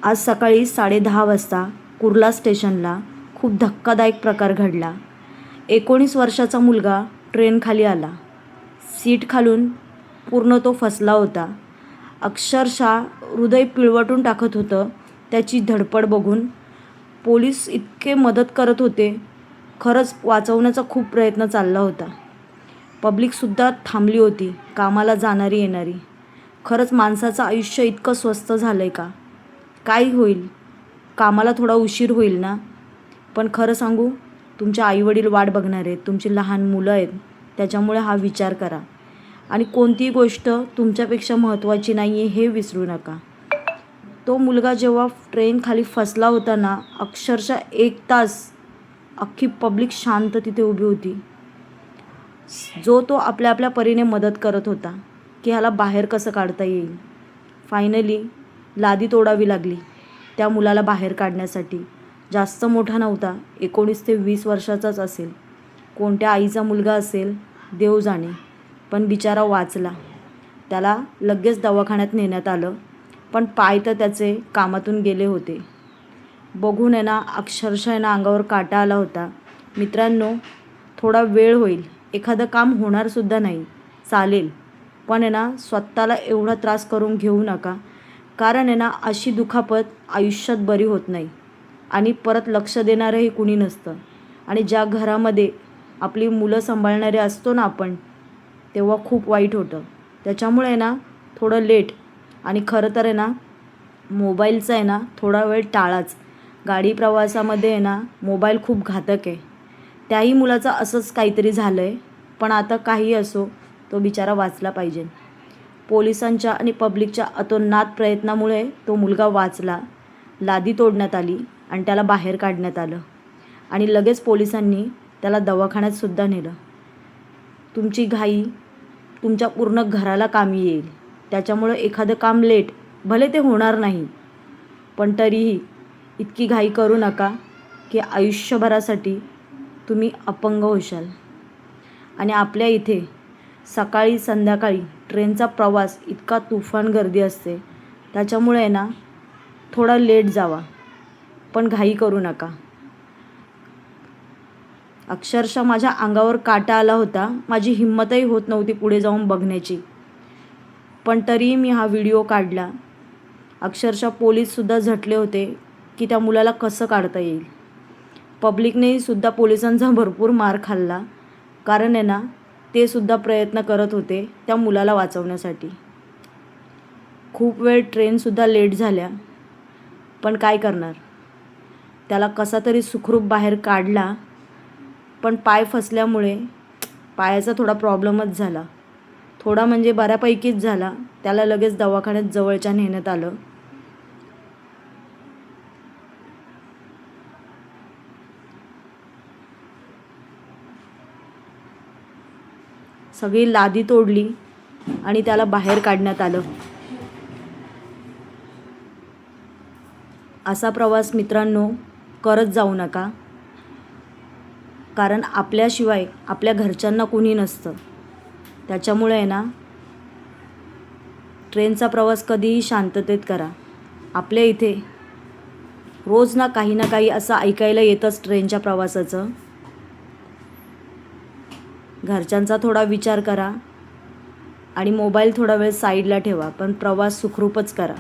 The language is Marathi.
आज सकाळी 10:30 वाजता कुर्ला स्टेशनला खूप धक्कादायक प्रकार घडला. 19 वर्षाचा मुलगा ट्रेनखाली आला. सीट खालून पूर्ण तो फसला होता. अक्षरशः हृदय पिळवटून टाकत होतं त्याची धडपड बघून. पोलीस इतके मदत करत होते. खरंच वाचवण्याचा खूप प्रयत्न चालला होता. पब्लिकसुद्धा थांबली होती, कामाला जाणारी येणारी. खरंच माणसाचं आयुष्य इतकं स्वस्त झालं आहे का? काय होईल? कामाला थोडा उशीर होईल ना, पण खरं सांगू, तुमचे आईवडील वाट बघणार आहेत, तुमची लहान मुलं आहेत. त्याच्यामुळे हा विचार करा आणि कोणतीही गोष्ट तुमच्यापेक्षा महत्त्वाची नाही आहे हे विसरू नका. तो मुलगा जेव्हा ट्रेन खाली फसला होता ना, अक्षरशः 1 तास अख्खी पब्लिक शांत तिथे उभी होती. तो आपल्या आपल्या परीने मदत करत होता की ह्याला बाहेर कसं काढता येईल. फायनली लादी तोडावी लागली त्या मुलाला बाहेर काढण्यासाठी. जास्त मोठा नव्हता, 19 ते 20 वर्षाचाच असेल. कोणत्या आईचा मुलगा असेल देव जाणे, पण बिचारा वाचला. त्याला लगेच दवाखान्यात नेण्यात आलं, पण पाय तर त्याचे कामातून गेले होते. बघून आहे ना अक्षरशः आहे ना अंगावर काटा आला होता. मित्रांनो, थोडा वेळ होईल, एखादं काम होणारसुद्धा नाही, चालेल, पण आहे ना स्वतःला एवढा त्रास करून घेऊ नका. कारण आहे ना अशी दुखापत आयुष्यात बरी होत नाही आणि परत लक्ष देणारंही कुणी नसतं. आणि ज्या घरामध्ये आपली मुलं सांभाळणारे असतो ना आपण, तेव्हा खूप वाईट होतं. त्याच्यामुळे आहे ना थोडं लेट. आणि खरं तर आहे ना मोबाईलचा आहे ना थोडा वेळ टाळाच. गाडी प्रवासामध्ये आहे ना मोबाईल खूप घातक आहे. त्याही मुलाचं असंच काहीतरी झालं आहे, पण आता काही असो, तो बिचारा वाचला पाहिजे. पोलिसांच्या आणि पब्लिकच्या अतोनात प्रयत्नामुळे तो मुलगा वाचला. लादी तोडण्यात आली आणि त्याला बाहेर काढण्यात आलं आणि लगेच पोलिसांनी त्याला दवाखान्यातसुद्धा नेलं. तुमची घाई तुमच्या पूर्ण घराला कामी येईल. त्याच्यामुळं एखादं काम लेट, भले ते होणार नाही, पण तरीही इतकी घाई करू नका की आयुष्यभरासाठी तुम्ही अपंग होशाल. आणि आपल्या इथे सकाळी संध्याकाळी ट्रेनचा प्रवास इतका तुफान गर्दी असते. त्याच्यामुळे आहे ना थोडा लेट जावा, पण घाई करू नका. अक्षरशः माझ्या अंगावर काटा आला होता. माझी हिंमतही होत नव्हती पुढे जाऊन बघण्याची, पण तरीही मी हा व्हिडिओ काढला. अक्षरशः पोलीससुद्धा झटले होते की त्या मुलाला कसं काढता येईल. पब्लिकनेही सुद्धा पोलिसांचा भरपूर मार खाल्ला, कारण आहे ना ते सुद्धा प्रयत्न करत होते त्या मुलाला वाचवण्यासाठी. खूप वेळ ट्रेनसुद्धा लेट झाल्या, पण काय करणार, त्याला कसा तरी सुखरूप बाहेर काढला. पण पाय फसल्यामुळे पायाचा थोडा प्रॉब्लेमच झाला. थोडा म्हणजे बऱ्यापैकीच झाला. त्याला लगेच दवाखान्यात जवळच्या नेण्यात आलं. सगळी लादी तोडली आणि त्याला बाहेर काढण्यात आलं. असा प्रवास मित्रांनो करत जाऊ नका, कारण आपल्याशिवाय आपल्या घरच्यांना कुणी नसतं. त्याच्यामुळे आहे ना ट्रेनचा प्रवास कधीही शांततेत करा. आपल्या इथे रोज ना काही असं ऐकायला येतंच ट्रेनच्या प्रवासाचं. घरच्यांचा थोडा विचार करा आणि मोबाईल थोडा वेळ साईडला ठेवा, पण प्रवास सुखरूपच करा.